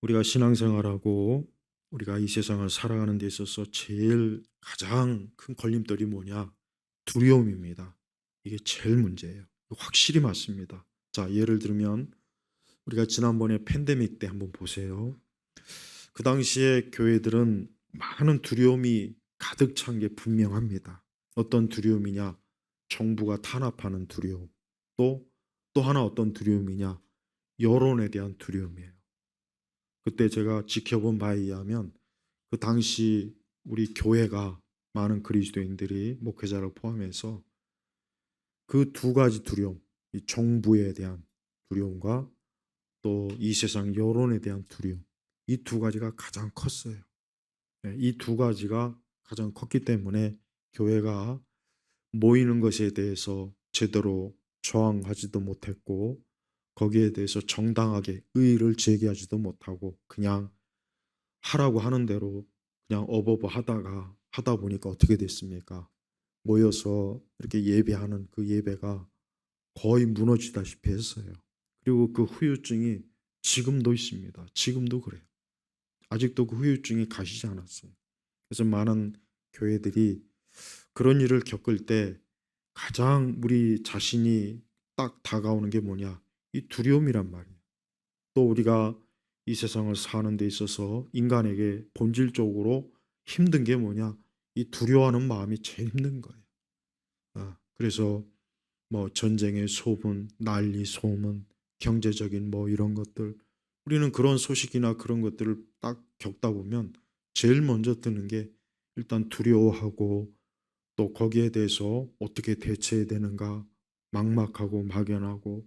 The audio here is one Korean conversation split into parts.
우리가 신앙생활하고 우리가 이 세상을 살아가는 데 있어서 제일 가장 큰 걸림돌이 뭐냐? 두려움입니다. 이게 제일 문제예요. 확실히 맞습니다. 자, 예를 들면 우리가 지난번에 팬데믹 때 한번 보세요. 그 당시에 교회들은 많은 두려움이 가득 찬 게 분명합니다. 어떤 두려움이냐? 정부가 탄압하는 두려움. 또 하나 어떤 두려움이냐? 여론에 대한 두려움이에요. 그때 제가 지켜본 바에 의하면 그 당시 우리 교회가 많은 그리스도인들이 목회자를 포함해서 그 두 가지 두려움, 이 정부에 대한 두려움과 또 이 세상 여론에 대한 두려움, 이 두 가지가 가장 컸어요. 이 두 가지가 가장 컸기 때문에 교회가 모이는 것에 대해서 제대로 저항하지도 못했고 거기에 대해서 정당하게 의의를 제기하지도 못하고 그냥 하라고 하는 대로 그냥 어버버 하다 보니까 어떻게 됐습니까? 모여서 이렇게 예배하는 그 예배가 거의 무너지다시피 했어요. 그리고 그 후유증이 지금도 있습니다. 지금도 그래요. 아직도 그 후유증이 가시지 않았어요. 그래서 많은 교회들이 그런 일을 겪을 때 가장 우리 자신이 딱 다가오는 게 뭐냐? 이 두려움이란 말이에요. 또 우리가 이 세상을 사는 데 있어서 인간에게 본질적으로 힘든 게 뭐냐? 이 두려워하는 마음이 제일 힘든 거예요. 그래서 뭐 전쟁의 소문, 난리, 소문, 경제적인 뭐 이런 것들 우리는 그런 소식이나 그런 것들을 딱 겪다 보면 제일 먼저 드는 게 일단 두려워하고 또 거기에 대해서 어떻게 대처해야 되는가 막막하고 막연하고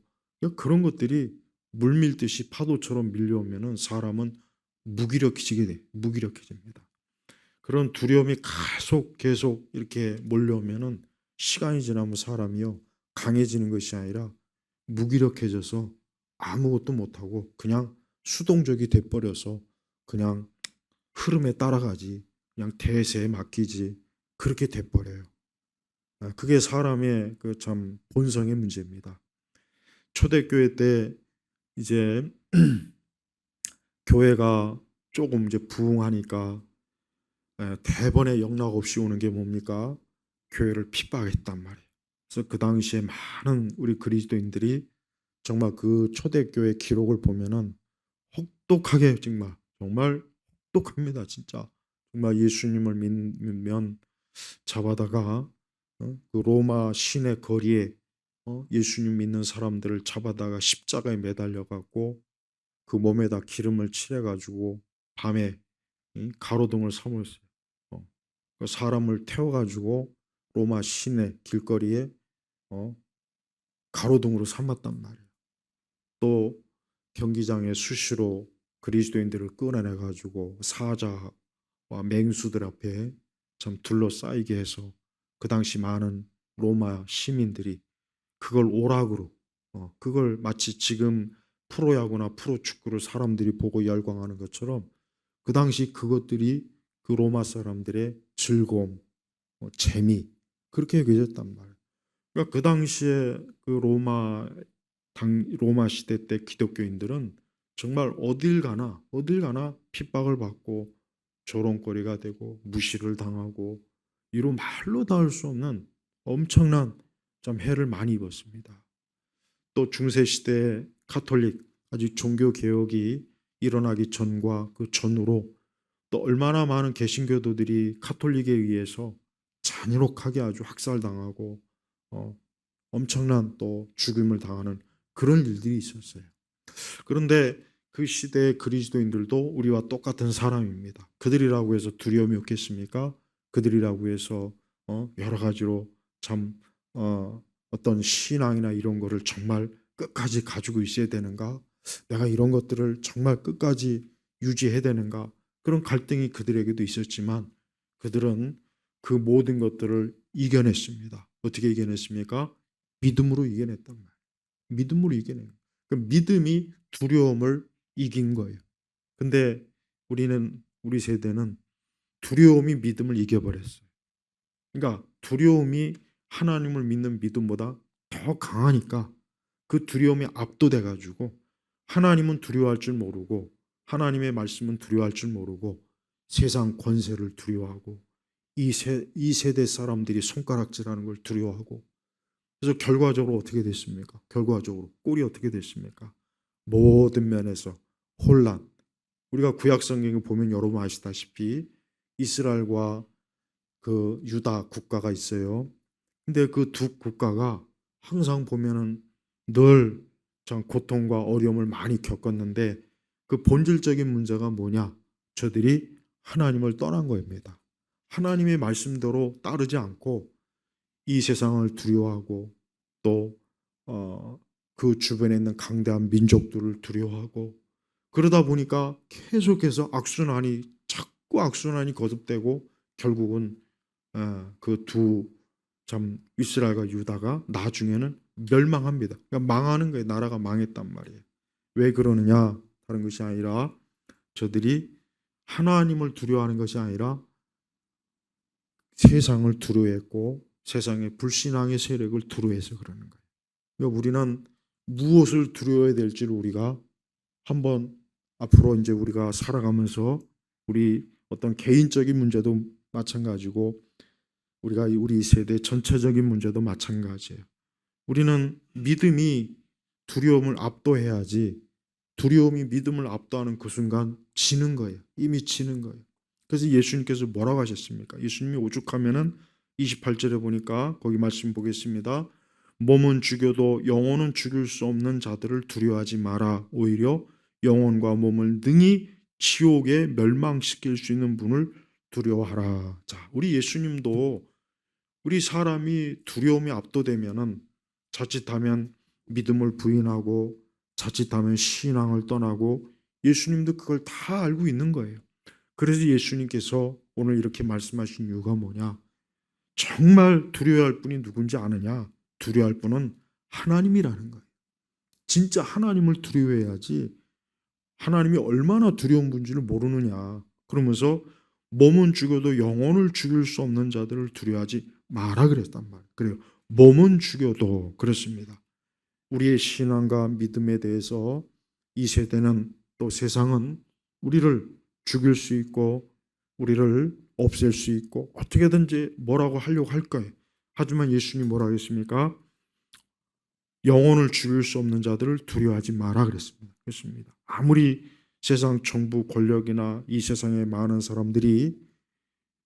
그런 것들이 물밀듯이 파도처럼 밀려오면은 사람은 무기력해집니다. 그런 두려움이 계속 이렇게 몰려오면은 시간이 지나면 사람이요 강해지는 것이 아니라 무기력해져서 아무것도 못하고 그냥 수동적이 돼버려서 그냥 흐름에 따라가지 그냥 대세에 맡기지 그렇게 돼버려요. 그게 사람의 그 참 본성의 문제입니다. 초대교회 때 이제 교회가 조금 이제 부흥하니까 대번에 영락 없이 오는 게 뭡니까? 교회를 핍박했단 말이에요. 그래서 그 당시에 많은 우리 그리스도인들이 정말 그 초대교회 기록을 보면은 혹독하게 정말 혹독합니다. 진짜 정말 예수님을 믿으면 잡아다가 그 로마 시내 거리에 예수님 믿는 사람들을 잡아다가 십자가에 매달려 갖고 그 몸에다 기름을 칠해 가지고 밤에 이 가로등을 삼았어요. 어. 그 사람을 태워 가지고 로마 시내 길거리에 어 가로등으로 삼았단 말이에요. 또 경기장에 수시로 그리스도인들을 끌어내 가지고 사자와 맹수들 앞에 참 둘러싸이게 해서 그 당시 많은 로마 시민들이 그걸 오락으로 그걸 마치 지금 프로야구나 프로축구를 사람들이 보고 열광하는 것처럼 그 당시 그것들이 그 로마 사람들의 즐거움, 재미 그렇게 여겨졌단 말이에요. 그러니까 그 당시에 그 로마 시대 때 기독교인들은 정말 어딜 가나 핍박을 받고 조롱거리가 되고 무시를 당하고 이루 말로 닿을 수 없는 엄청난 좀 해를 많이 입었습니다. 또 중세 시대에 가톨릭 아직 종교 개혁이 일어나기 전과 그 전후로 또 얼마나 많은 개신교도들이 가톨릭에 의해서 잔인하게 아주 학살당하고 어, 엄청난 또 죽임을 당하는 그런 일들이 있었어요. 그런데 그 시대의 그리스도인들도 우리와 똑같은 사람입니다. 그들이라고 해서 두려움이 없겠습니까? 그들이라고 해서 여러 가지로 참 어떤 신앙이나 이런 거를 정말 끝까지 가지고 있어야 되는가? 내가 이런 것들을 정말 끝까지 유지해야 되는가? 그런 갈등이 그들에게도 있었지만 그들은 그 모든 것들을 이겨냈습니다. 어떻게 이겨냈습니까? 믿음으로 이겨냈단 말이에요. 믿음으로 이겨낸 거예요. 그 믿음이 두려움을 이긴 거예요. 근데 우리 세대는 두려움이 믿음을 이겨버렸어요. 그러니까 두려움이 하나님을 믿는 믿음보다 더 강하니까 그 두려움이 압도돼 가지고 하나님은 두려워할 줄 모르고 하나님의 말씀은 두려워할 줄 모르고 세상 권세를 두려워하고 이 세대 사람들이 손가락질하는 걸 두려워하고, 그래서 결과적으로 어떻게 됐습니까? 결과적으로 꼴이 어떻게 됐습니까? 모든 면에서 혼란. 우리가 구약 성경을 보면 여러분 아시다시피 이스라엘과 그 유다 국가가 있어요. 근데 그 두 국가가 항상 보면은 늘 참 고통과 어려움을 많이 겪었는데, 그 본질적인 문제가 뭐냐? 저들이 하나님을 떠난 겁니다. 하나님의 말씀대로 따르지 않고 이 세상을 두려워하고 또 그 주변에 있는 강대한 민족들을 두려워하고, 그러다 보니까 계속해서 악순환이 자꾸 악순환이 거듭되고 결국은 그 두 참 이스라엘과 유다가 나중에는 멸망합니다. 그러니까 망하는 거예요. 나라가 망했단 말이에요. 왜 그러느냐? 다른 것이 아니라 저들이 하나님을 두려워하는 것이 아니라 세상을 두려워했고 세상의 불신앙의 세력을 두려워해서 그러는 거예요. 그러니까 우리는 무엇을 두려워해야 될지를 우리가 한번 앞으로 이제 우리가 살아가면서 우리 어떤 개인적인 문제도 마찬가지고 우리가 우리 세대 전체적인 문제도 마찬가지예요. 우리는 믿음이 두려움을 압도해야지, 두려움이 믿음을 압도하는 그 순간 지는 거예요. 이미 지는 거예요. 그래서 예수님께서 뭐라고 하셨습니까? 예수님이 오죽하면은 28절에 보니까 거기 말씀 보겠습니다. 몸은 죽여도 영혼은 죽일 수 없는 자들을 두려워하지 마라. 오히려 영혼과 몸을 능히 지옥에 멸망시킬 수 있는 분을 두려워하라. 자, 우리 예수님도 우리 사람이 두려움에 압도되면은 자칫하면 믿음을 부인하고 자칫하면 신앙을 떠나고, 예수님도 그걸 다 알고 있는 거예요. 그래서 예수님께서 오늘 이렇게 말씀하신 이유가 뭐냐? 정말 두려워할 분이 누군지 아느냐? 두려워할 분은 하나님이라는 거예요. 진짜 하나님을 두려워해야지 하나님이 얼마나 두려운 분지를 모르느냐. 그러면서 몸은 죽여도 영혼을 죽일 수 없는 자들을 두려워하지 마라 그랬단 말이에요. 그래요. 몸은 죽여도 그렇습니다. 우리의 신앙과 믿음에 대해서 이 세대는 또 세상은 우리를 죽일 수 있고 우리를 없앨 수 있고 어떻게든지 뭐라고 하려고 할 거예요. 하지만 예수님이 뭐라고 했습니까? 영혼을 죽일 수 없는 자들을 두려워하지 마라 그랬습니다. 아무리 세상 정부 권력이나 이 세상의 많은 사람들이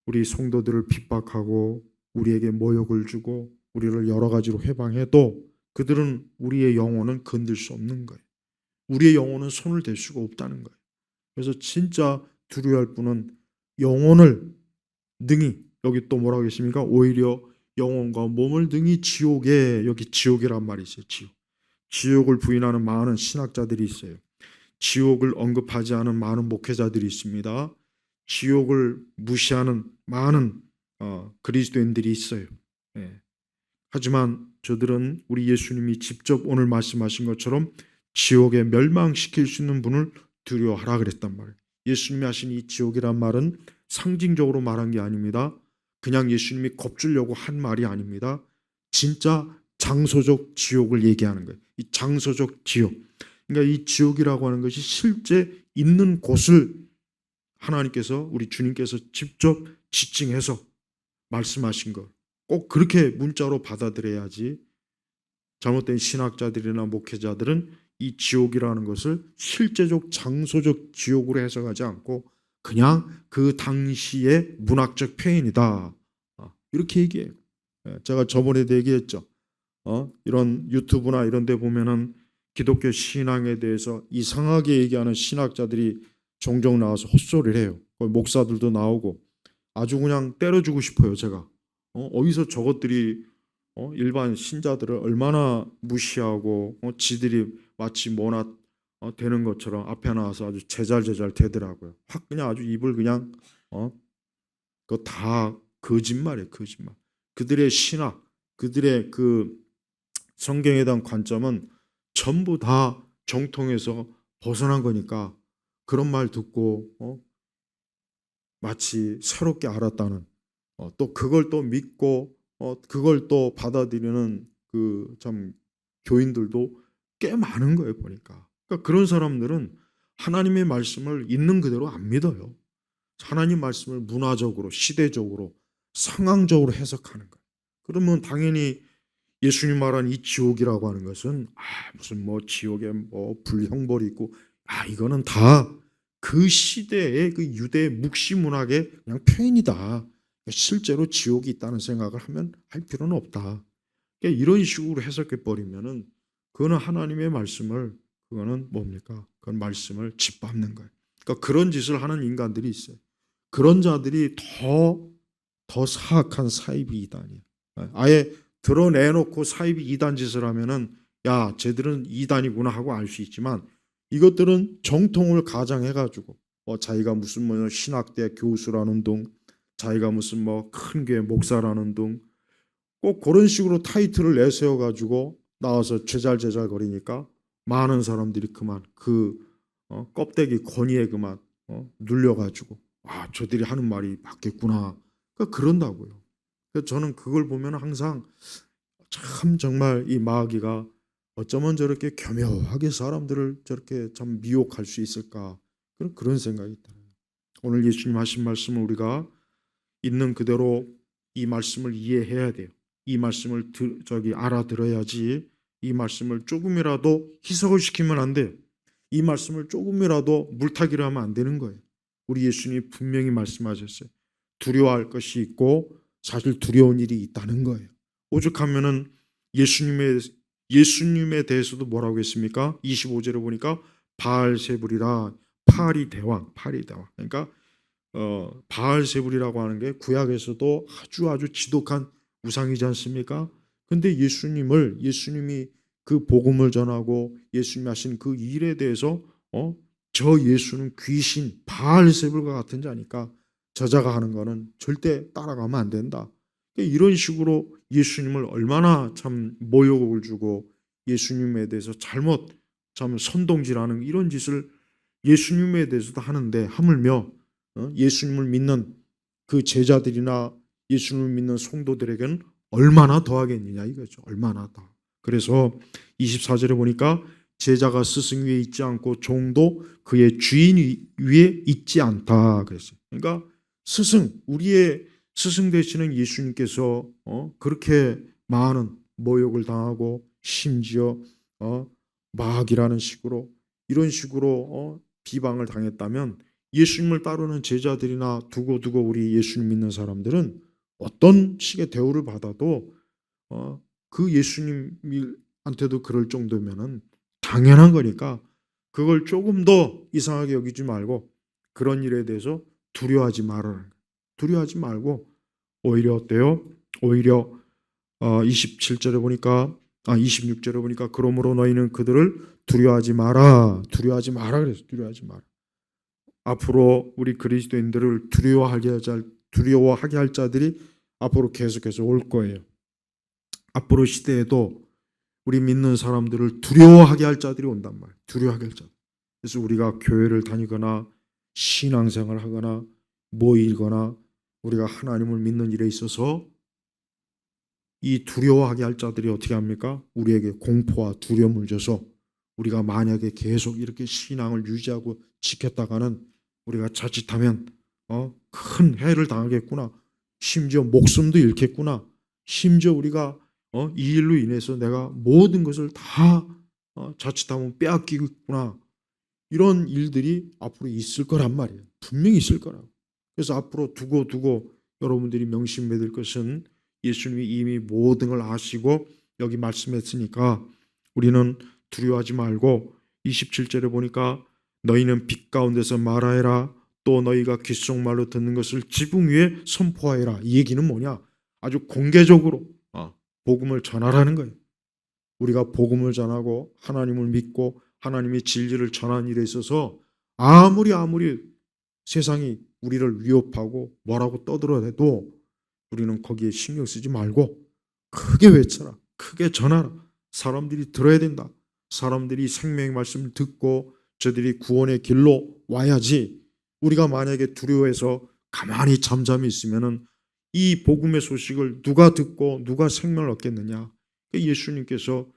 우리 성도들을 핍박하고 우리에게 모욕을 주고 우리를 여러 가지로 해방해도 그들은 우리의 영혼은 건들 수 없는 거예요. 우리의 영혼은 손을 댈 수가 없다는 거예요. 그래서 진짜 두려워할 분은 영혼을 능히, 여기 또 뭐라고 했습니까? 오히려 영혼과 몸을 능히 지옥에, 여기 지옥이란 말이 있어요. 지옥을 부인하는 많은 신학자들이 있어요. 지옥을 언급하지 않은 많은 목회자들이 있습니다. 지옥을 무시하는 많은 그리스도인들이 있어요. 예. 하지만 저들은 우리 예수님이 직접 오늘 말씀하신 것처럼 지옥에 멸망시킬 수 있는 분을 두려워하라 그랬단 말이에요. 예수님이 하신 이 지옥이란 말은 상징적으로 말한 게 아닙니다. 그냥 예수님이 겁주려고 한 말이 아닙니다. 진짜 장소적 지옥을 얘기하는 거예요. 이 장소적 지옥. 그러니까 이 지옥이라고 하는 것이 실제 있는 곳을 하나님께서, 우리 주님께서 직접 지칭해서 말씀하신 것. 꼭 그렇게 문자로 받아들여야지 잘못된 신학자들이나 목회자들은 이 지옥이라는 것을 실제적 장소적 지옥으로 해석하지 않고 그냥 그 당시의 문학적 표현이다, 이렇게 얘기해요. 제가 저번에도 얘기했죠. 이런 유튜브나 이런 데 보면은 기독교 신앙에 대해서 이상하게 얘기하는 신학자들이 종종 나와서 헛소리를 해요. 목사들도 나오고 아주 그냥 때려주고 싶어요. 제가 어디서 저것들이 일반 신자들을 얼마나 무시하고 지들이 마치 뭐나 되는 것처럼 앞에 나와서 아주 제잘제잘 되더라고요. 확 그냥 아주 입을 그냥 그거 다 거짓말이에요. 거짓말. 그들의 신학, 그들의 그 성경에 대한 관점은 전부 다 정통에서 벗어난 거니까 그런 말 듣고 마치 새롭게 알았다는, 또 그걸 또 믿고 그걸 또 받아들이는 그 참 교인들도 꽤 많은 거예요. 보니까. 그러니까 그런 사람들은 하나님의 말씀을 있는 그대로 안 믿어요. 하나님 말씀을 문화적으로, 시대적으로, 상황적으로 해석하는 거예요. 그러면 당연히 예수님 말한 이 지옥이라고 하는 것은 무슨 뭐 지옥에 뭐 불형벌이 있고 이거는 다 그 시대의 그 유대 묵시 문학의 그냥 표현이다. 실제로 지옥이 있다는 생각을 하면 할 필요는 없다. 그러니까 이런 식으로 해석해 버리면은 그거는 하나님의 말씀을 그거는 뭡니까? 그건 말씀을 짓밟는 거예요. 그러니까 그런 짓을 하는 인간들이 있어요. 그런 자들이 더 사악한 사이비 이단이에요. 아예 드러내놓고 사이비 이단 짓을 하면은 야, 쟤들은 이단이구나 하고 알 수 있지만 이것들은 정통을 가장해가지고 자기가 무슨 뭐 신학대 교수라는 둥, 자기가 무슨 뭐 큰 교회 목사라는 둥, 꼭 그런 식으로 타이틀을 내세워가지고 나와서 제잘제잘 거리니까 많은 사람들이 그만 껍데기 건의에 그만 눌려가지고 저들이 하는 말이 맞겠구나. 그러니까 그런다고요. 그래서 저는 그걸 보면 항상 참 정말 이 마귀가 어쩌면 저렇게 교묘하게 사람들을 저렇게 참 미혹할 수 있을까 그런 생각이 들어요. 오늘 예수님 하신 말씀을 우리가 있는 그대로 이 말씀을 이해해야 돼요. 이 말씀을 알아들어야지 이 말씀을 조금이라도 희석을 시키면 안 돼요. 이 말씀을 조금이라도 물타기를 하면 안 되는 거예요. 우리 예수님이 분명히 말씀하셨어요. 두려워할 것이 있고 사실 두려운 일이 있다는 거예요. 오죽하면은 예수님에 대해서도 뭐라고 했습니까? 25절에 보니까 바알세불이라 파리 대왕. 그러니까 바알세불이라고 하는 게 구약에서도 아주 지독한 우상이지 않습니까? 근데 예수님이 그 복음을 전하고 예수님이 하신 그 일에 대해서 저 예수는 귀신 바알세불과 같은 자니까 저자가 하는 거는 절대 따라가면 안 된다. 이런 식으로 예수님을 얼마나 참 모욕을 주고 예수님에 대해서 참 선동질하는 이런 짓을 예수님에 대해서도 하는데 하물며 예수님을 믿는 그 제자들이나 예수님을 믿는 성도들에게는 얼마나 더하겠느냐 이거죠. 얼마나 더. 그래서 24절에 보니까 제자가 스승 위에 있지 않고 종도 그의 주인 위에 있지 않다 그랬어요. 그러니까 우리의 스승 되시는 예수님께서 그렇게 많은 모욕을 당하고 심지어 마귀라는 식으로 이런 식으로 비방을 당했다면 예수님을 따르는 제자들이나 두고두고 우리 예수님 믿는 사람들은 어떤 식의 대우를 받아도 그 예수님한테도 그럴 정도면은 당연한 거니까 그걸 조금 더 이상하게 여기지 말고 그런 일에 대해서 두려워하지 말아라. 두려워하지 말고 오히려 어때요? 오히려 27절에 보니까 26절에 보니까 그러므로 너희는 그들을 두려워하지 마라. 두려워하지 마라 그래서 두려워하지 마라. 앞으로 우리 그리스도인들을 두려워하게 할 자들이 앞으로 계속해서 올 거예요. 앞으로 시대에도 우리 믿는 사람들을 두려워하게 할 자들이 온단 말이에요. 두려워하게 할 자들. 그래서 우리가 교회를 다니거나 신앙생활을 하거나 모이거나 우리가 하나님을 믿는 일에 있어서 이 두려워하게 할 자들이 어떻게 합니까? 우리에게 공포와 두려움을 줘서 우리가 만약에 계속 이렇게 신앙을 유지하고 지켰다가는 우리가 자칫하면 큰 해를 당하겠구나. 심지어 목숨도 잃겠구나. 심지어 우리가 이 일로 인해서 내가 모든 것을 다 자칫하면 빼앗기겠구나. 이런 일들이 앞으로 있을 거란 말이에요. 분명히 있을 거라고. 그래서 앞으로 두고 여러분들이 명심해야 것은 예수님이 이미 모든 걸 아시고 여기 말씀했으니까 우리는 두려워하지 말고 27절에 보니까 너희는 빛 가운데서 말하여라. 또 너희가 귓속말로 듣는 것을 지붕 위에 선포하여라. 이 얘기는 뭐냐? 아주 공개적으로 복음을 전하라는 거예요. 우리가 복음을 전하고 하나님을 믿고 하나님의 진리를 전하는 일에 있어서 아무리 세상이 우리를 위협하고 뭐라고 떠들어대도 우리는 거기에 신경 쓰지 말고 크게 외쳐라. 크게 전하라. 사람들이 들어야 된다. 사람들이 생명의 말씀을 듣고 저들이 구원의 길로 와야지 우리가 만약에 두려워해서 가만히 잠잠히 있으면은 이 복음의 소식을 누가 듣고 누가 생명을 얻겠느냐. 예수님께서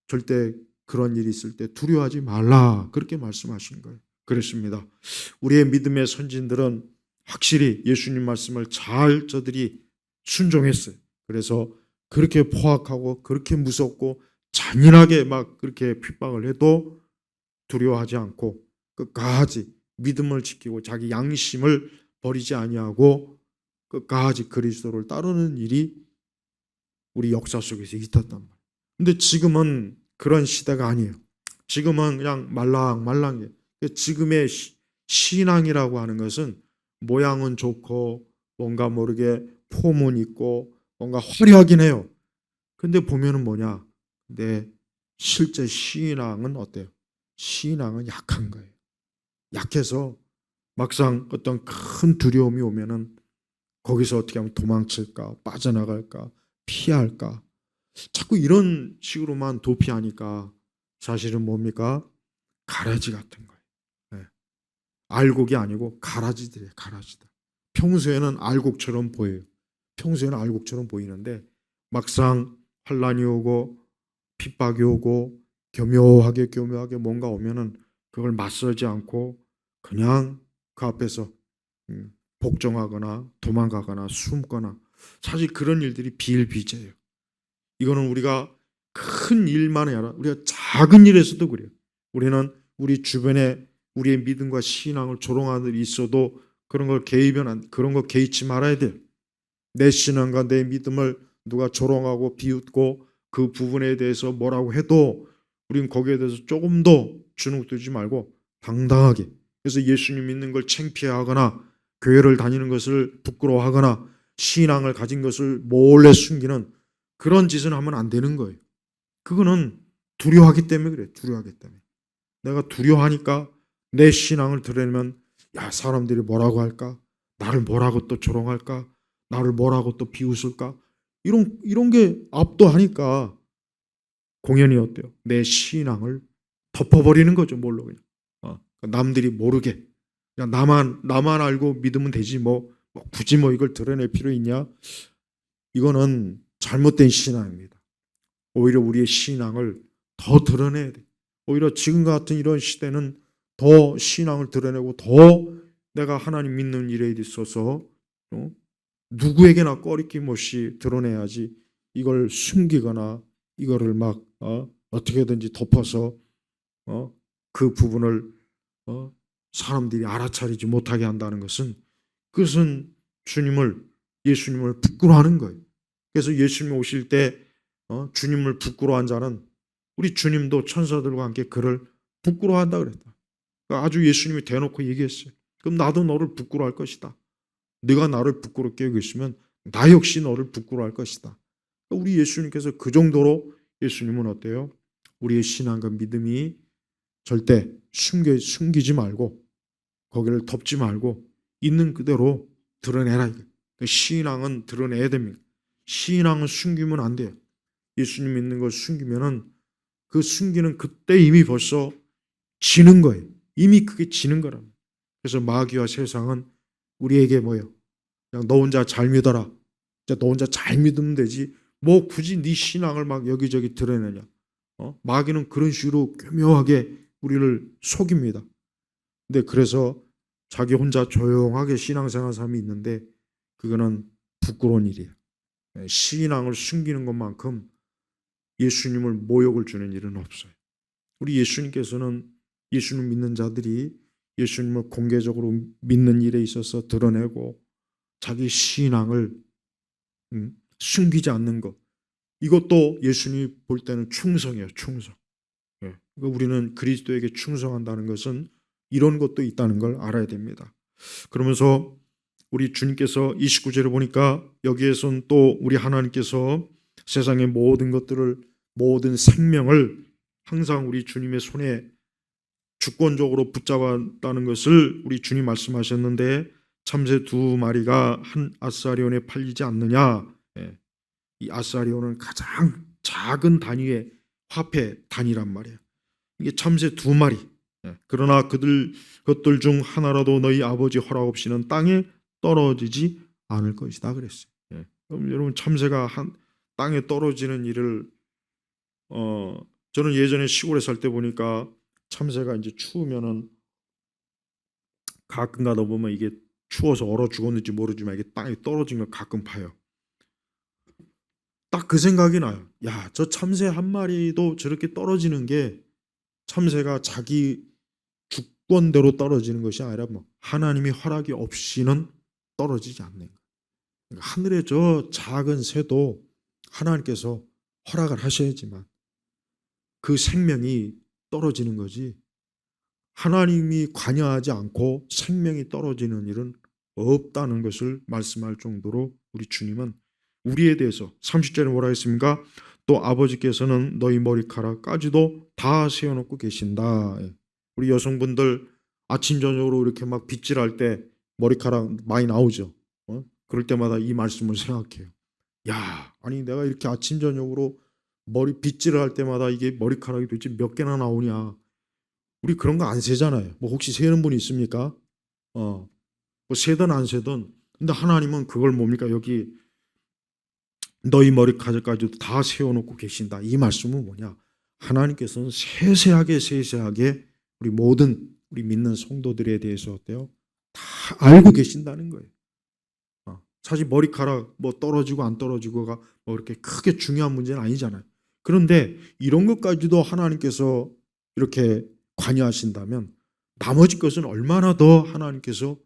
절대 그런 일이 있을 때 두려워하지 말라 그렇게 말씀하신 거예요. 그렇습니다. 우리의 믿음의 선진들은 확실히 예수님 말씀을 잘 저들이 순종했어요. 그래서 그렇게 포악하고 그렇게 무섭고 잔인하게 막 그렇게 핍박을 해도 두려워하지 않고 끝까지 믿음을 지키고 자기 양심을 버리지 아니하고 끝까지 그리스도를 따르는 일이 우리 역사 속에서 있었단 말이에요. 근데 지금은 그런 시대가 아니에요. 지금은 그냥 말랑말랑해. 지금의 신앙이라고 하는 것은 모양은 좋고 뭔가 모르게 폼은 있고 뭔가 화려하긴 해요. 근데 보면은 뭐냐? 근데 실제 신앙은 어때요? 신앙은 약한 거예요. 약해서 막상 어떤 큰 두려움이 오면은 거기서 어떻게 하면 도망칠까, 빠져나갈까, 피할까. 자꾸 이런 식으로만 도피하니까 사실은 뭡니까? 가라지 같은 거예요. 네. 알곡이 아니고 가라지들이에요. 가라지들. 평소에는 알곡처럼 보여요. 평소에는 알곡처럼 보이는데 막상 환란이 오고 핍박이 오고 교묘하게 뭔가 오면은 그걸 맞서지 않고 그냥 그 앞에서 복종하거나 도망가거나 숨거나 사실 그런 일들이 비일비재해요. 이거는 우리가 큰 일만이 아니라 우리가 작은 일에서도 그래요. 우리는 우리 주변에 우리의 믿음과 신앙을 조롱하는 일이 있어도 그런 거 개의치 말아야 돼요. 내 신앙과 내 믿음을 누가 조롱하고 비웃고 그 부분에 대해서 뭐라고 해도 우리는 거기에 대해서 조금도 주눅들지 말고 당당하게, 그래서 예수님 믿는 걸 창피해하거나 교회를 다니는 것을 부끄러워하거나 신앙을 가진 것을 몰래 숨기는 그런 짓은 하면 안 되는 거예요. 그거는 두려워하기 때문에 그래요. 두려워하기 때문에. 내가 두려워하니까 내 신앙을 드러내면 야, 사람들이 뭐라고 할까? 나를 뭐라고 또 조롱할까? 나를 뭐라고 또 비웃을까? 이런 게 압도하니까 공연이 어때요? 내 신앙을 덮어버리는 거죠. 뭘로 그냥. 남들이 모르게. 그냥 나만 알고 믿으면 되지 뭐 굳이 뭐 이걸 드러낼 필요 있냐? 이거는 잘못된 신앙입니다. 오히려 우리의 신앙을 더 드러내야 돼. 오히려 지금 같은 이런 시대는 더 신앙을 드러내고 더 내가 하나님 믿는 일에 있어서 누구에게나 꺼리낌 없이 드러내야지, 이걸 숨기거나 이거를 막 어떻게든지 덮어서 그 부분을 사람들이 알아차리지 못하게 한다는 것은, 그것은 예수님을 부끄러워하는 거예요. 그래서 예수님 오실 때 주님을 부끄러워한 자는 우리 주님도 천사들과 함께 그를 부끄러워한다 그랬다. 그러니까 아주 예수님이 대놓고 얘기했어요. 그럼 나도 너를 부끄러워할 것이다. 네가 나를 부끄럽게 여기고 있으면 나 역시 너를 부끄러워할 것이다. 그러니까 우리 예수님께서 그 정도로, 예수님은 어때요? 우리의 신앙과 믿음이 절대 숨기지 말고 거기를 덮지 말고 있는 그대로 드러내라. 신앙은 드러내야 됩니다. 신앙은 숨기면 안 돼요. 예수님 믿는 걸 숨기면은 그 숨기는 그때 이미 벌써 지는 거예요. 이미 그게 지는 거랍니다. 그래서 마귀와 세상은 우리에게 뭐예요? 그냥 너 혼자 잘 믿어라. 너 혼자 잘 믿으면 되지. 뭐 굳이 네 신앙을 막 여기저기 드러내냐. 마귀는 그런 식으로 교묘하게 우리를 속입니다. 근데 그래서 자기 혼자 조용하게 신앙생활 사람이 있는데 그거는 부끄러운 일이에요. 신앙을 숨기는 것만큼 예수님을 모욕을 주는 일은 없어요. 우리 예수님께서는 예수님 믿는 자들이 예수님을 공개적으로 믿는 일에 있어서 드러내고 자기 신앙을 숨기지 않는 것, 이것도 예수님이 볼 때는 충성이에요. 충성. 그러니까 우리는 그리스도에게 충성한다는 것은 이런 것도 있다는 걸 알아야 됩니다. 그러면서 우리 주님께서 29절을 보니까 여기에선 또 우리 하나님께서 세상의 모든 것들을, 모든 생명을 항상 우리 주님의 손에 주권적으로 붙잡았다는 것을 우리 주님 말씀하셨는데, 참새 두 마리가 한 아사리온에 팔리지 않느냐. 이 아사리온은 가장 작은 단위의 화폐 단위란 말이에요. 이게 참새 두 마리. 그러나 그것들 중 하나라도 너희 아버지 허락 없이는 땅에 떨어지지 않을 것이다 그랬어요. 그럼 여러분, 참새가 땅에 떨어지는 일을 저는 예전에 시골에 살 때 보니까 참새가 이제 추우면은 가끔 가다 보면 이게 추워서 얼어 죽었는지 모르지만 이게 땅에 떨어진 걸 가끔 봐요. 딱 그 생각이 나요. 야, 저 참새 한 마리도 저렇게 떨어지는 게 참새가 자기 주권대로 떨어지는 것이 아니라 뭐 하나님의 허락이 없이는 떨어지지 않는 거예요. 그러니까 하늘의 저 작은 새도 하나님께서 허락을 하셔야지만 그 생명이 떨어지는 거지, 하나님이 관여하지 않고 생명이 떨어지는 일은 없다는 것을 말씀할 정도로 우리 주님은 우리에 대해서 30절에 뭐라 했습니까? 또 아버지께서는 너희 머리카락까지도 다 세워놓고 계신다. 우리 여성분들 아침 저녁으로 이렇게 막 빗질할 때 머리카락 많이 나오죠. 그럴 때마다 이 말씀을 생각해요. 야, 아니 내가 이렇게 아침 저녁으로 머리 빗질을 할 때마다 이게 머리카락이 도대체 몇 개나 나오냐. 우리 그런 거 안 세잖아요. 뭐 혹시 세는 분이 있습니까? 뭐 세든 안 세든. 근데 하나님은 그걸 뭡니까? 여기 너희 머리카락까지도 다 세워놓고 계신다. 이 말씀은 뭐냐? 하나님께서는 세세하게 우리 모든 우리 믿는 성도들에 대해서 어때요? 다 알고 계신다는 거예요. 사실 머리카락 뭐 떨어지고 안 떨어지고가 뭐 이렇게 크게 중요한 문제는 아니잖아요. 그런데 이런 것까지도 하나님께서 이렇게 관여하신다면 나머지 것은 얼마나 더 하나님께서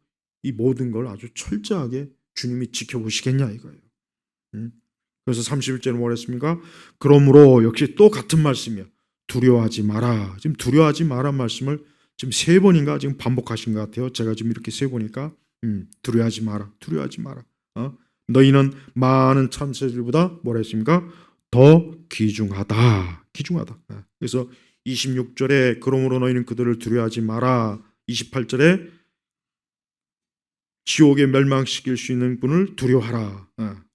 이 모든 걸 아주 철저하게 주님이 지켜보시겠냐 이거예요. 그래서 31절에 뭐라 했습니까? 그러므로 역시 또 같은 말씀이야. 두려워하지 마라. 지금 두려워하지 마라 말씀을 지금 3번인가 지금 반복하신 것 같아요. 제가 지금 이렇게 세보니까 두려워하지 마라. 두려워하지 마라. 너희는 많은 참새들보다 뭐라 했습니까? 더 귀중하다. 귀중하다. 그래서 26절에 그러므로 너희는 그들을 두려워하지 마라. 28절에 지옥에 멸망시킬 수 있는 분을 두려워하라.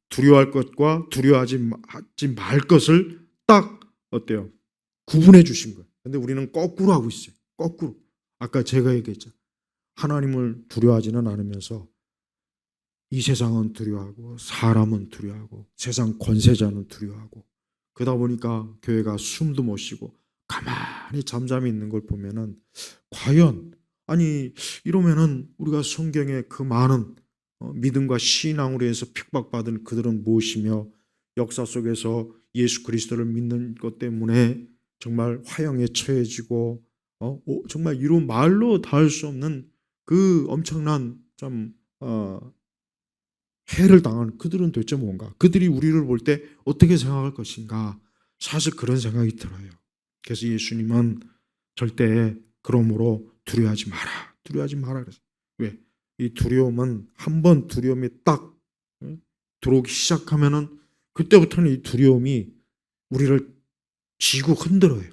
두려워할 것과 두려워하지 말 것을 딱 어때요? 구분해 주신 거예요. 근데 우리는 거꾸로 하고 있어요. 거꾸로. 아까 제가 얘기했죠. 하나님을 두려워하지는 않으면서 이 세상은 두려워하고 사람은 두려워하고 세상 권세자는 두려워하고 그러다 보니까 교회가 숨도 못 쉬고 가만히 잠잠히 있는 걸 보면은 과연 아니 이러면은 우리가 성경에 그 많은 믿음과 신앙으로 해서 핍박받은 그들은 무엇이며 역사 속에서 예수 그리스도를 믿는 것 때문에 정말 화형에 처해지고 정말 이루 말로 닿을 수 없는 그 엄청난 좀 해를 당한 그들은 도대체 뭔가? 그들이 우리를 볼 때 어떻게 생각할 것인가? 사실 그런 생각이 들어요. 그래서 예수님은 절대 그러므로 두려워하지 마라. 두려워하지 마라 그랬어요. 왜? 이 두려움은 한번 두려움이 딱 들어오기 시작하면은 그때부터는 이 두려움이 우리를 쥐고 흔들어요.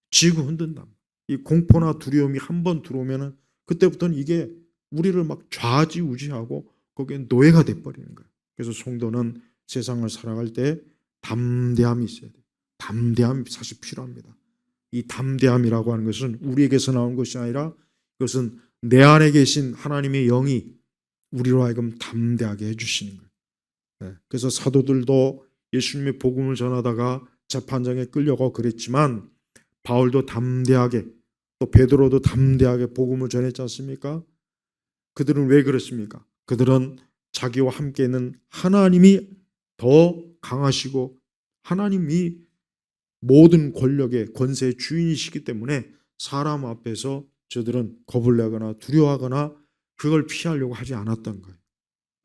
쥐고 흔든다. 이 공포나 두려움이 한번 들어오면은 그때부터는 이게 우리를 막 좌지우지하고 거기에 노예가 돼버리는 거예요. 그래서 성도는 세상을 살아갈 때 담대함이 있어야 돼요. 담대함이 사실 필요합니다. 이 담대함이라고 하는 것은 우리에게서 나온 것이 아니라 그것은 내 안에 계신 하나님의 영이 우리로 하여금 담대하게 해주시는 거예요. 그래서 사도들도 예수님의 복음을 전하다가 재판장에 끌려가고 그랬지만 바울도 담대하게 또 베드로도 담대하게 복음을 전했지 않습니까? 그들은 왜 그렇습니까? 그들은 자기와 함께 있는 하나님이 더 강하시고 하나님이 모든 권력의 권세의 주인이시기 때문에 사람 앞에서 저들은 겁을 내거나 두려워하거나 그걸 피하려고 하지 않았던 거예요.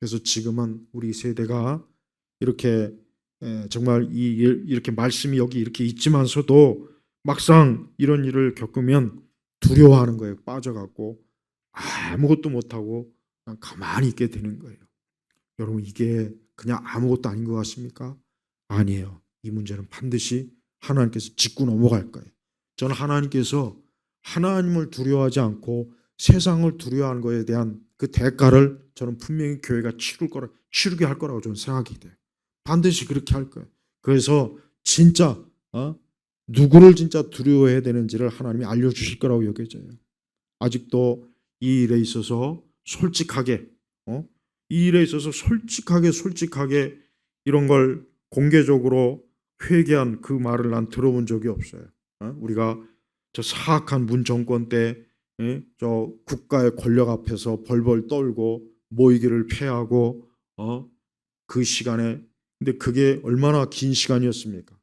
그래서 지금은 우리 세대가 이렇게 정말 이렇게 말씀이 여기 이렇게 있지만서도 막상 이런 일을 겪으면 두려워하는 거예요. 빠져갖고 아무것도 못하고 그냥 가만히 있게 되는 거예요. 여러분 이게 그냥 아무것도 아닌 것 같습니까? 아니에요. 이 문제는 반드시 하나님께서 짚고 넘어갈 거예요. 저는 하나님께서 하나님을 두려워하지 않고 세상을 두려워하는 것에 대한 그 대가를 저는 분명히 교회가 치르게 할 거라고 저는 생각이 돼요. 반드시 그렇게 할 거예요. 그래서 진짜 누구를 진짜 두려워해야 되는지를 하나님이 알려주실 거라고 여겨져요. 아직도 이 일에 있어서 솔직하게 이 일에 있어서 솔직하게 이런 걸 공개적으로 회개한 그 말을 난 들어본 적이 없어요. 우리가 저 사악한 문 정권 때 저 국가의 권력 앞에서 벌벌 떨고 모이기를 패하고 그 시간에 근데 그게 얼마나 긴 시간이었습니까?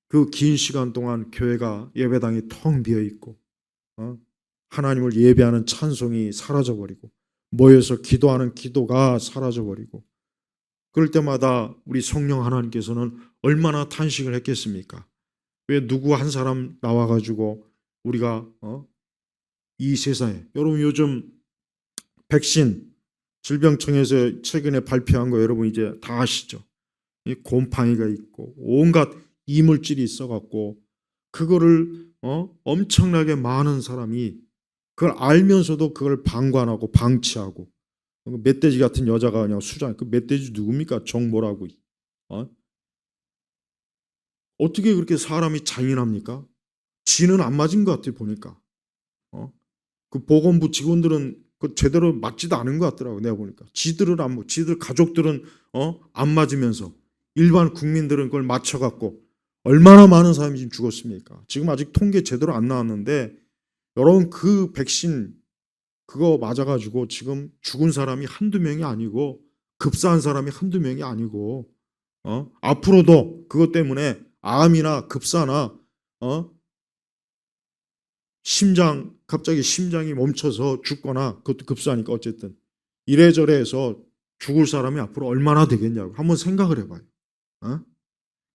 그 긴 시간 동안 교회가 예배당이 텅 비어 있고 하나님을 예배하는 찬송이 사라져 버리고 모여서 기도하는 기도가 사라져 버리고 그럴 때마다 우리 성령 하나님께서는 얼마나 탄식을 했겠습니까? 왜 누구 한 사람 나와 가지고 우리가 이 세상에 여러분 요즘 백신 질병청에서 최근에 발표한 거 여러분 이제 다 아시죠? 이 곰팡이가 있고 온갖 이물질이 있어 갖고 그거를 엄청나게 많은 사람이 그걸 알면서도 그걸 방관하고 방치하고 멧돼지 같은 여자가 그냥 수장 그 멧돼지 누굽니까? 정모라고 어? 어떻게 그렇게 사람이 잔인합니까? 지는 안 맞은 것 같아 보니까 그 보건부 직원들은 그 제대로 맞지도 않은 것 같더라고 내가 보니까 지들은 안 지들 가족들은 안 맞으면서 일반 국민들은 그걸 맞춰갖고 얼마나 많은 사람이 지금 죽었습니까? 지금 아직 통계 제대로 안 나왔는데 여러분 그 백신 그거 맞아가지고 지금 죽은 사람이 한두 명이 아니고 급사한 사람이 한두 명이 아니고 앞으로도 그것 때문에 암이나 급사나 심장 갑자기 심장이 멈춰서 죽거나 그것도 급사하니까 어쨌든 이래저래 해서 죽을 사람이 앞으로 얼마나 되겠냐고 한번 생각을 해봐요.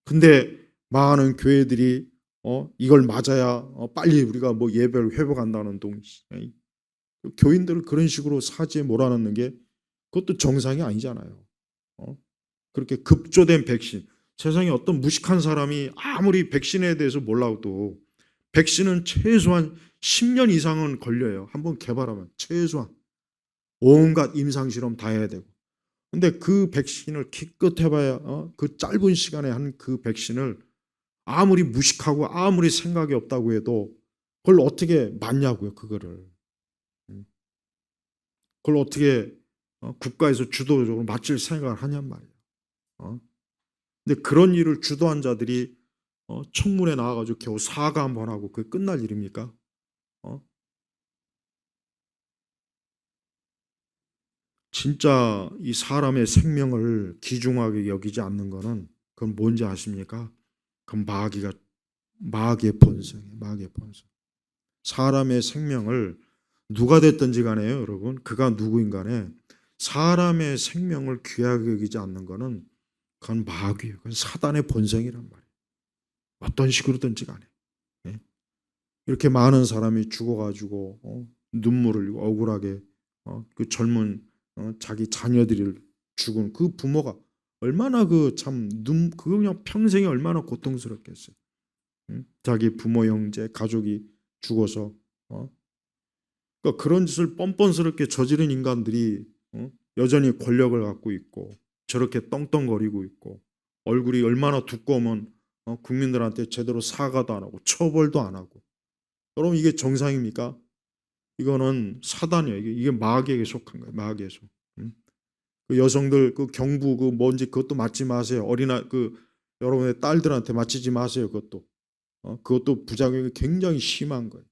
근데 많은 교회들이 이걸 맞아야 빨리 우리가 뭐 예배를 회복한다는 교인들을 그런 식으로 사지에 몰아넣는 게 그것도 정상이 아니잖아요. 그렇게 급조된 백신 세상에 어떤 무식한 사람이 아무리 백신에 대해서 몰라도 백신은 최소한 10년 이상은 걸려요. 한번 개발하면 최소한 온갖 임상 실험 다 해야 되고. 근데 그 백신을 기껏 해봐야 그 짧은 시간에 한 그 백신을 아무리 무식하고 아무리 생각이 없다고 해도 그걸 어떻게 맞냐고요, 그거를. 그걸 어떻게 국가에서 주도적으로 맞출 생각을 하냔 말이에요. 근데 그런 일을 주도한 자들이 청문회 나와가지고 겨우 사과 한번 하고 그게 끝날 일입니까? 어? 진짜 이 사람의 생명을 귀중하게 여기지 않는 거는 그건 뭔지 아십니까? 그건 마귀의 본성이에요. 마귀의 본성. 사람의 생명을 누가 됐든지 간에요, 여러분. 그가 누구인 간에 사람의 생명을 귀하게 여기지 않는 거는 그건 마귀예요. 그건 사단의 본성이란 말이에요. 어떤 식으로든지 간에. 예? 이렇게 많은 사람이 죽어가지고 눈물을 흘리고 억울하게 그 젊은 자기 자녀들을 죽은 그 부모가 얼마나 그 참 그거 그냥 평생이 얼마나 고통스럽겠어요. 응? 자기 부모 형제 가족이 죽어서 어? 그러니까 그런 짓을 뻔뻔스럽게 저지른 인간들이 여전히 권력을 갖고 있고 저렇게 떵떵거리고 있고 얼굴이 얼마나 두꺼우면 국민들한테 제대로 사과도 안 하고 처벌도 안 하고 여러분 이게 정상입니까? 이거는 사단이에요. 이게 마귀에게 속한 거예요. 마귀에 속. 그 여성들 그 경부 그 뭔지 그것도 맞지 마세요. 그 여러분의 딸들한테 맞히지 마세요. 그것도 부작용이 굉장히 심한 거예요.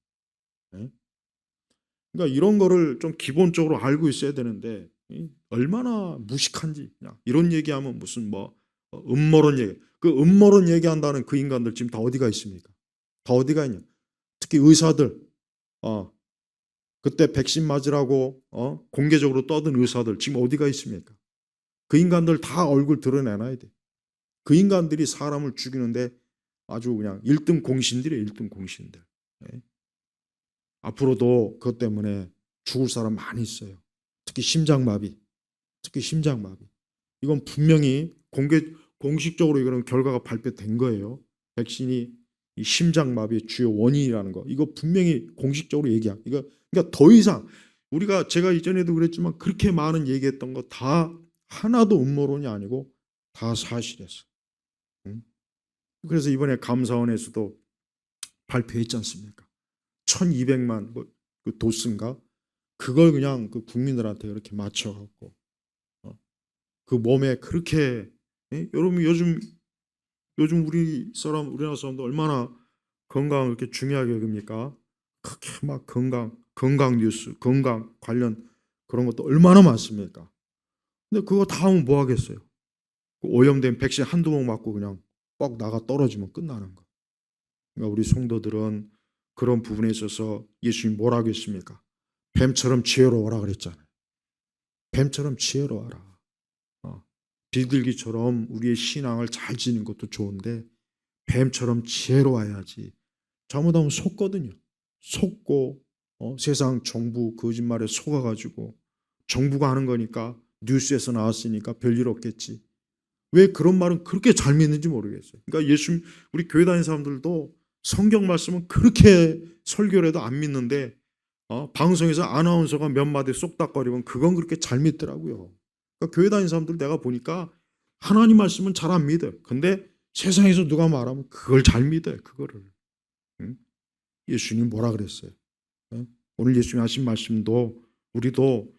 예? 그러니까 이런 거를 좀 기본적으로 알고 있어야 되는데 얼마나 무식한지 그냥 이런 얘기하면 무슨 뭐 음모론 얘기 그 음모론 얘기한다는 그 인간들 지금 다 어디가 있습니까? 다 어디가 있냐? 특히 의사들 그때 백신 맞으라고 공개적으로 떠든 의사들 지금 어디가 있습니까? 그 인간들 다 얼굴 드러내놔야 돼. 그 인간들이 사람을 죽이는데 아주 그냥 1등 공신들이에요. 1등 공신들. 예. 앞으로도 그것 때문에 죽을 사람 많이 있어요. 특히 심장마비. 특히 심장마비. 이건 분명히 공식적으로 이거는 결과가 발표된 거예요. 백신이 이 심장마비의 주요 원인이라는 거. 이거 분명히 공식적으로 얘기한. 그러니까 더 이상 우리가 제가 이전에도 그랬지만 그렇게 많은 얘기했던 거 다 하나도 음모론이 아니고 다 사실이었어. 응? 그래서 이번에 감사원에서도 발표했지 않습니까? 1200만 그 도스인가? 그걸 그냥 그 국민들한테 이렇게 맞춰갖고 그 몸에 그렇게 여러분 요즘 우리나라 사람들 얼마나 건강을 이렇게 중요하게 여깁니까? 그렇게 막 건강 뉴스, 건강 관련 그런 것도 얼마나 많습니까? 근데 그거 다 하면 뭐 하겠어요? 그 오염된 백신 한두 번 맞고 그냥 뻑 나가 떨어지면 끝나는 거. 그러니까 우리 성도들은 그런 부분에 있어서 예수님이 뭐라고 했습니까? 뱀처럼 지혜로워라 그랬잖아요. 뱀처럼 지혜로워라. 어, 비둘기처럼 우리의 신앙을 잘 지는 것도 좋은데 뱀처럼 지혜로워야지. 잘못하면 속거든요. 속고 세상 정부 거짓말에 속아가지고 정부가 하는 거니까 뉴스에서 나왔으니까 별일 없겠지. 왜 그런 말은 그렇게 잘 믿는지 모르겠어요. 그러니까 예수 우리 교회 다니는 사람들도 성경 말씀은 그렇게 설교를 해도 안 믿는데 방송에서 아나운서가 몇 마디 쏙닥거리면 그건 그렇게 잘 믿더라고요. 그러니까 교회 다니는 사람들 내가 보니까 하나님 말씀은 잘 안 믿어요. 근데 세상에서 누가 말하면 그걸 잘 믿어요. 그거를. 응? 예수님 뭐라 그랬어요? 응? 오늘 예수님 하신 말씀도 우리도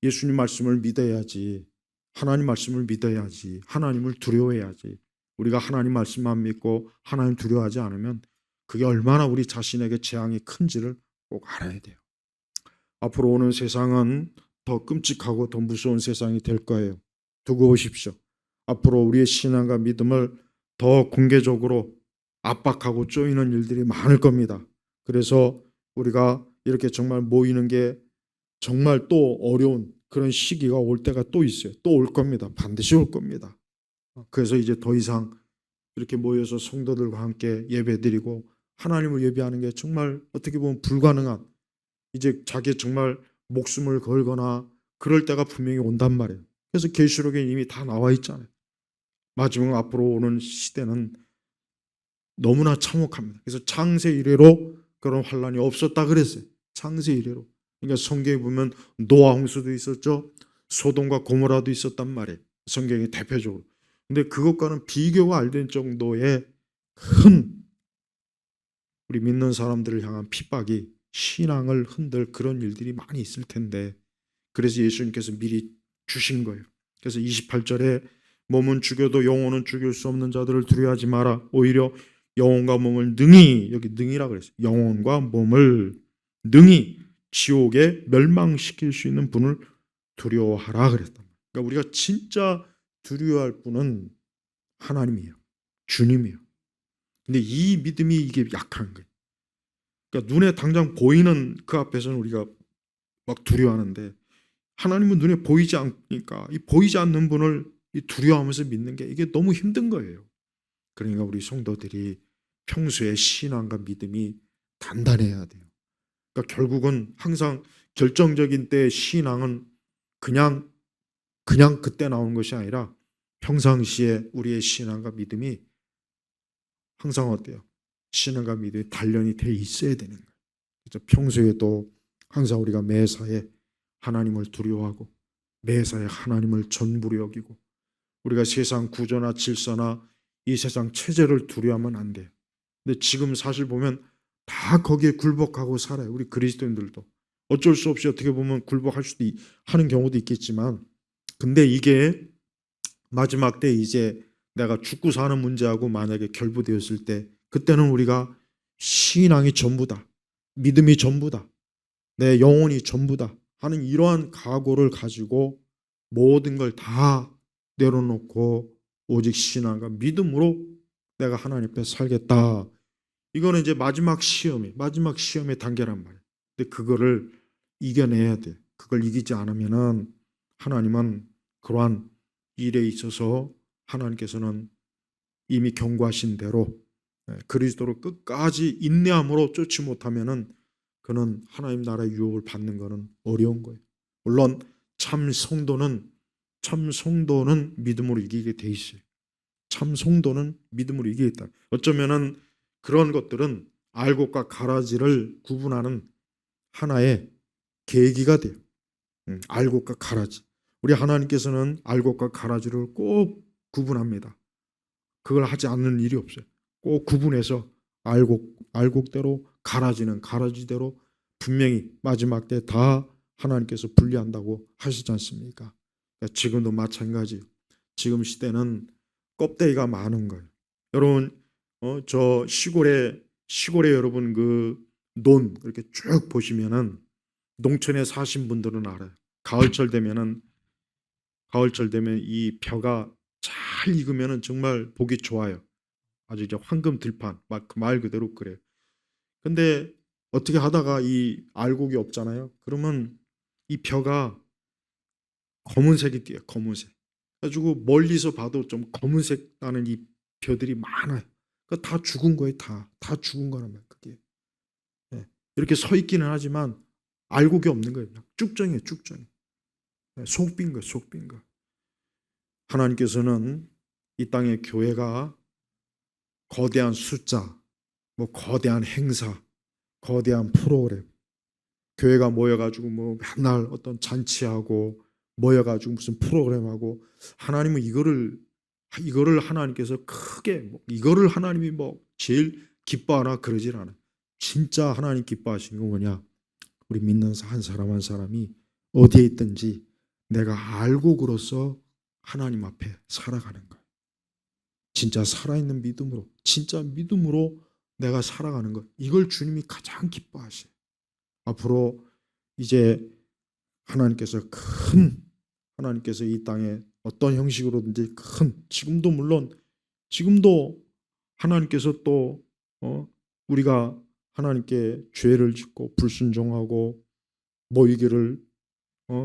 예수님 말씀을 믿어야지. 하나님 말씀을 믿어야지. 하나님을 두려워해야지. 우리가 하나님 말씀만 믿고 하나님 두려워하지 않으면 그게 얼마나 우리 자신에게 재앙이 큰지를 꼭 알아야 돼요. 앞으로 오는 세상은 더 끔찍하고 더 무서운 세상이 될 거예요. 두고 보십시오. 앞으로 우리의 신앙과 믿음을 더 공개적으로 압박하고 쪼이는 일들이 많을 겁니다. 그래서 우리가 이렇게 정말 모이는 게 정말 또 어려운 그런 시기가 올 때가 또 있어요. 또 올 겁니다. 반드시 올 겁니다. 그래서 이제 더 이상 이렇게 모여서 성도들과 함께 예배드리고 하나님을 예배하는 게 정말 어떻게 보면 불가능한 이제 자기 정말 목숨을 걸거나 그럴 때가 분명히 온단 말이에요. 그래서 계시록에 이미 다 나와 있잖아요. 마지막 앞으로 오는 시대는 너무나 참혹합니다. 그래서 창세 이래로 그런 환란이 없었다 그랬어요. 창세 이래로. 그러니까 성경에 보면 노아 홍수도 있었죠. 소돔과 고모라도 있었단 말이에요. 성경에 대표적으로. 근데 그것과는 비교가 안 될 정도의 큰 우리 믿는 사람들을 향한 핍박이 신앙을 흔들 그런 일들이 많이 있을 텐데 그래서 예수님께서 미리 주신 거예요. 그래서 28절에 몸은 죽여도 영혼은 죽일 수 없는 자들을 두려워하지 마라. 오히려 영혼과 몸을 능히 여기 능히라 그랬어요. 영혼과 몸을 능히 지옥에 멸망시킬 수 있는 분을 두려워하라 그랬단 말이에요. 그러니까 우리가 진짜 두려워할 분은 하나님이에요. 주님이에요. 근데 이 믿음이 이게 약한 거예요. 그러니까 눈에 당장 보이는 그 앞에서는 우리가 막 두려워하는데 하나님은 눈에 보이지 않으니까 이 보이지 않는 분을 이 두려워하면서 믿는 게 이게 너무 힘든 거예요. 그러니까 우리 성도들이 평소에 신앙과 믿음이 단단해야 돼요. 그러니까 결국은 항상 결정적인 때 신앙은 그냥 그때 나오는 것이 아니라 평상시에 우리의 신앙과 믿음이 항상 어때요? 신앙과 믿음이 단련이 돼 있어야 되는 거예요. 그래서 평소에도 항상 우리가 매사에 하나님을 두려워하고 매사에 하나님을 전부로 여기고 우리가 세상 구조나 질서나 이 세상 체제를 두려워하면 안 돼요. 근데 지금 사실 보면 다 거기에 굴복하고 살아요. 우리 그리스도인들도. 어쩔 수 없이 어떻게 보면 굴복할 수도 하는 경우도 있겠지만 근데 이게 마지막 때 이제 내가 죽고 사는 문제하고 만약에 결부되었을 때 그때는 우리가 신앙이 전부다. 믿음이 전부다. 내 영혼이 전부다. 하는 이러한 각오를 가지고 모든 걸 다 내려놓고 오직 신앙과 믿음으로 내가 하나님 앞에 살겠다. 이거는 이제 마지막 시험의 단계란 말이에요. 근데 그거를 이겨내야 돼. 그걸 이기지 않으면은 하나님은 그러한 일에 있어서 하나님께서는 이미 경고하신 대로 그리스도로 끝까지 인내함으로 쫓지 못하면은 그는 하나님 나라의 유업을 받는 것은 어려운 거예요. 물론 참 성도는 믿음으로 이기게 돼 있어요. 참 성도는 믿음으로 이기겠다. 어쩌면은 그런 것들은 알곡과 가라지를 구분하는 하나의 계기가 돼요. 알곡과 가라지. 우리 하나님께서는 알곡과 가라지를 꼭 구분합니다. 그걸 하지 않는 일이 없어요. 꼭 구분해서 알곡대로 가라지는 가라지대로 분명히 마지막 때 다 하나님께서 분리한다고 하시지 않습니까? 그러니까 지금도 마찬가지예요. 지금 시대는 껍데기가 많은 거예요. 여러분, 저 시골에 여러분 그 논 이렇게 쭉 보시면은 농촌에 사신 분들은 알아요. 가을철 되면 이 벼가 잘 익으면은 정말 보기 좋아요. 아주 이제 황금 들판 막 그 말 그대로 그래요. 근데 어떻게 하다가 이 알곡이 없잖아요. 그러면 이 벼가 검은색이 띄어요. 검은색. 그래가지고 멀리서 봐도 좀 검은색 나는 이 벼들이 많아요. 그러니까 다 죽은 거예요. 다 죽은 거란 말이에요. 그게. 예. 이렇게 서 있기는 하지만 알곡이 없는 거예요. 그냥 쭉정이에요. 쭉정이. 예. 속 빈 거예요. 속 빈 거. 하나님께서는 이 땅의 교회가 거대한 숫자, 뭐 거대한 행사, 거대한 프로그램, 교회가 모여가지고 뭐 맨날 어떤 잔치하고 모여가지고 무슨 프로그램하고 하나님은 이거를 하나님께서 크게 이거를 하나님이 뭐 제일 기뻐하나 그러질 않아요. 진짜 하나님 기뻐하시는 건 뭐냐? 우리 믿는 한 사람 한 사람이 어디에 있든지 내가 알곡으로서 하나님 앞에 살아가는 거예요. 진짜 살아있는 믿음으로, 진짜 믿음으로 내가 살아가는 것. 이걸 주님이 가장 기뻐하셔요. 앞으로 이제 하나님께서 이 땅에 어떤 형식으로든지 지금도 하나님께서 또 우리가 하나님께 죄를 짓고 불순종하고 모이기를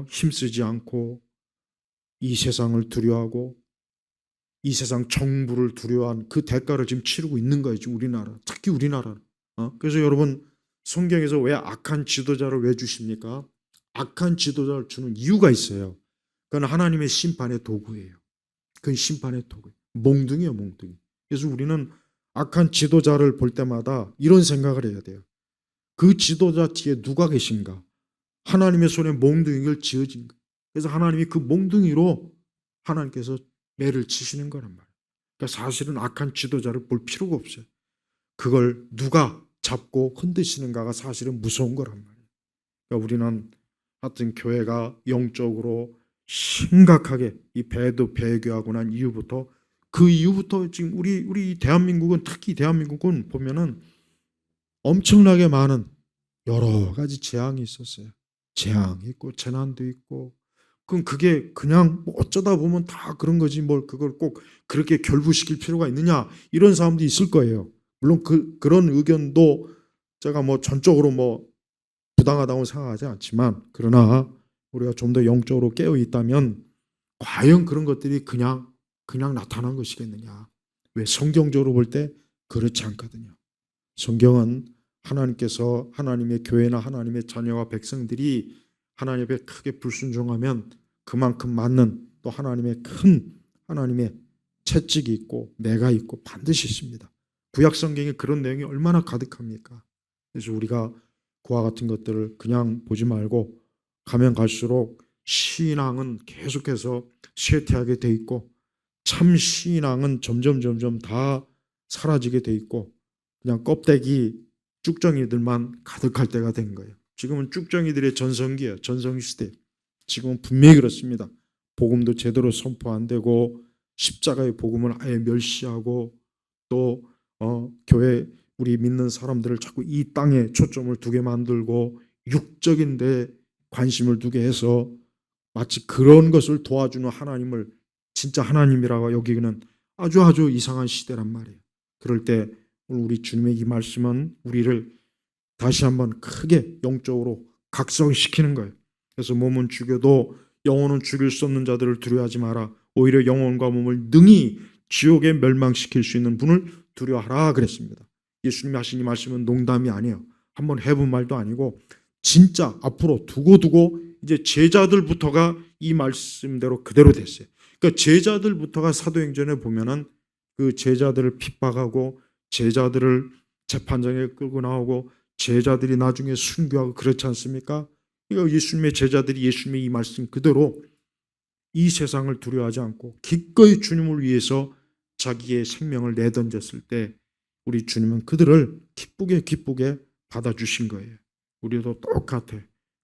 힘쓰지 않고 이 세상을 두려워하고 이 세상 정부를 두려워한 그 대가를 지금 치르고 있는 거예요. 지금 우리나라, 특히 우리나라. 그래서 여러분 성경에서 왜 악한 지도자를 왜 주십니까? 악한 지도자를 주는 이유가 있어요. 그건 하나님의 심판의 도구예요. 그건 심판의 도구. 몽둥이에요, 몽둥이. 그래서 우리는 악한 지도자를 볼 때마다 이런 생각을 해야 돼요. 그 지도자 뒤에 누가 계신가? 하나님의 손에 몽둥이를 쥐어진 거예요. 그래서 하나님이 그 몽둥이로 하나님께서 매를 치시는 거란 말이에요. 그러니까 사실은 악한 지도자를 볼 필요가 없어요. 그걸 누가 잡고 흔드시는가가 사실은 무서운 거란 말이에요. 그러니까 우리는 하여튼 교회가 영적으로 심각하게 이 배교하고 난 이후부터 그 이후부터 지금 우리 대한민국은 특히 대한민국은 보면은 엄청나게 많은 여러 가지 재앙이 있었어요. 재앙이 있고 재난도 있고 그럼 그게 그냥 뭐 어쩌다 보면 다 그런 거지 뭘 그걸 꼭 그렇게 결부시킬 필요가 있느냐 이런 사람도 있을 거예요. 물론 그런 의견도 제가 뭐 전적으로 뭐 부당하다고 생각하지 않지만 그러나 우리가 좀 더 영적으로 깨어 있다면 과연 그런 것들이 그냥 나타난 것이겠느냐. 왜 성경적으로 볼 때 그렇지 않거든요. 성경은 하나님께서 하나님의 교회나 하나님의 자녀와 백성들이 하나님 앞에 크게 불순종하면 그만큼 맞는 또 하나님의 채찍이 있고 내가 있고 반드시 있습니다. 구약 성경에 그런 내용이 얼마나 가득합니까? 그래서 우리가 그와 같은 것들을 그냥 보지 말고 가면 갈수록 신앙은 계속해서 쇠퇴하게 돼 있고 참 신앙은 점점 다 사라지게 돼 있고 그냥 껍데기 쭉정이들만 가득할 때가 된 거예요. 지금은 쭉정이들의 전성기예요. 전성시대. 지금은 분명히 그렇습니다. 복음도 제대로 선포 안 되고 십자가의 복음을 아예 멸시하고 또 교회 우리 믿는 사람들을 자꾸 이 땅에 초점을 두게 만들고 육적인 데 관심을 두게 해서 마치 그런 것을 도와주는 하나님을 진짜 하나님이라고 여기는 아주 이상한 시대란 말이에요. 그럴 때 오늘 우리 주님의 이 말씀은 우리를 다시 한번 크게 영적으로 각성시키는 거예요. 그래서 몸은 죽여도 영혼은 죽일 수 없는 자들을 두려워하지 마라. 오히려 영혼과 몸을 능히 지옥에 멸망시킬 수 있는 분을 두려워하라 그랬습니다. 예수님이 하신 이 말씀은 농담이 아니에요. 한번 해본 말도 아니고 진짜 앞으로 두고 이제 제자들부터가 이 말씀대로 그대로 됐어요. 그러니까 제자들부터가 사도행전에 보면은 그 제자들을 핍박하고 제자들을 재판장에 끌고 나오고 제자들이 나중에 순교하고 그렇지 않습니까? 그러니까 예수님의 제자들이 예수님의 이 말씀 그대로 이 세상을 두려워하지 않고 기꺼이 주님을 위해서 자기의 생명을 내던졌을 때 우리 주님은 그들을 기쁘게 받아주신 거예요. 우리도 똑같아.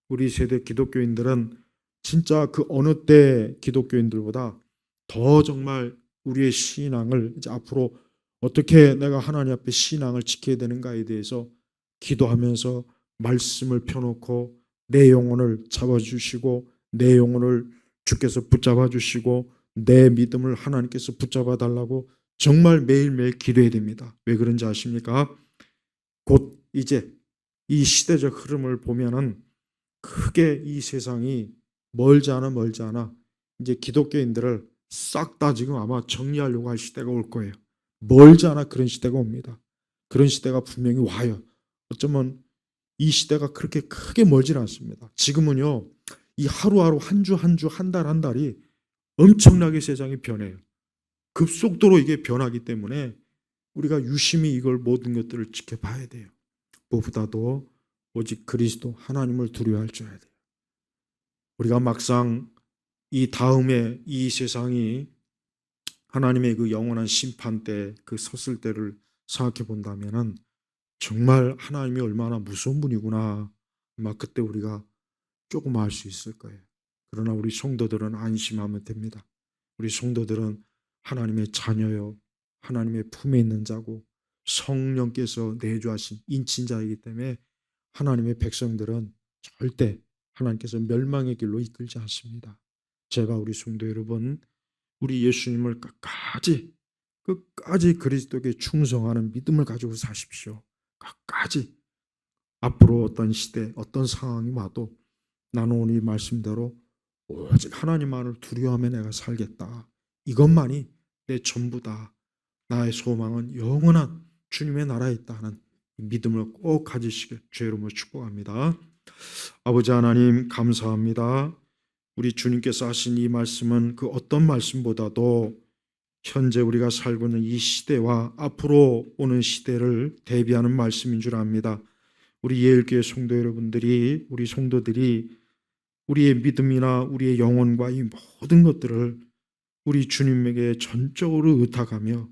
우리 세대 기독교인들은 진짜 그 어느 때 기독교인들보다 더 정말 우리의 신앙을 이제 앞으로 어떻게 내가 하나님 앞에 신앙을 지켜야 되는가에 대해서 기도하면서 말씀을 펴놓고 내 영혼을 잡아주시고 내 영혼을 주께서 붙잡아 주시고 내 믿음을 하나님께서 붙잡아 달라고 정말 매일매일 기도해야 됩니다. 왜 그런지 아십니까? 곧 이제 이 시대적 흐름을 보면은 크게 이 세상이 멀지 않아 이제 기독교인들을 싹 다 지금 아마 정리하려고 할 시대가 올 거예요. 멀지 않아 그런 시대가 옵니다. 그런 시대가 분명히 와요. 어쩌면 이 시대가 그렇게 크게 멀지 않습니다. 지금은요, 이 하루하루 한 주 한 주 한 달 한 달이 엄청나게 세상이 변해요. 급속도로 이게 변하기 때문에 우리가 유심히 이걸 모든 것들을 지켜봐야 돼요. 무엇보다도 오직 그리스도 하나님을 두려워할 줄 알아야 돼요. 우리가 막상 이 다음에 이 세상이 하나님의 그 영원한 심판 때 그 섰을 때를 생각해 본다면은 정말 하나님이 얼마나 무서운 분이구나. 아마 그때 우리가 조금 알 수 있을 거예요. 그러나 우리 성도들은 안심하면 됩니다. 우리 성도들은 하나님의 자녀요, 하나님의 품에 있는 자고 성령께서 내주하신 인친자이기 때문에 하나님의 백성들은 절대 하나님께서 멸망의 길로 이끌지 않습니다. 제가 우리 성도 여러분, 우리 예수님을 끝까지 그리스도께 충성하는 믿음을 가지고 사십시오. 끝까지. 앞으로 어떤 시대, 어떤 상황이 와도 나는 오늘 이 말씀대로 오직 하나님만을 두려워하며 내가 살겠다. 이것만이 내 전부다. 나의 소망은 영원한 주님의 나라에 있다 하는 믿음을 꼭 가지시길 주의 이름으로 축복합니다. 아버지 하나님 감사합니다. 우리 주님께서 하신 이 말씀은 그 어떤 말씀보다도 현재 우리가 살고 있는 이 시대와 앞으로 오는 시대를 대비하는 말씀인 줄 압니다. 우리 예일교회 성도 여러분들이, 우리 성도들이 우리의 믿음이나 우리의 영혼과 이 모든 것들을 우리 주님에게 전적으로 의탁하며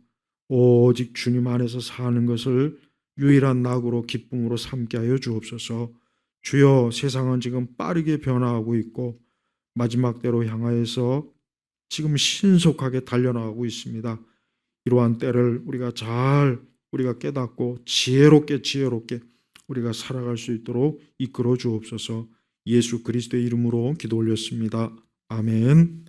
오직 주님 안에서 사는 것을 유일한 낙으로 기쁨으로 삼게 하여 주옵소서. 주여, 세상은 지금 빠르게 변화하고 있고 마지막 때로 향하여서 지금 신속하게 달려나가고 있습니다. 이러한 때를 우리가 깨닫고 지혜롭게 우리가 살아갈 수 있도록 이끌어 주옵소서. 예수 그리스도의 이름으로 기도 올렸습니다. 아멘.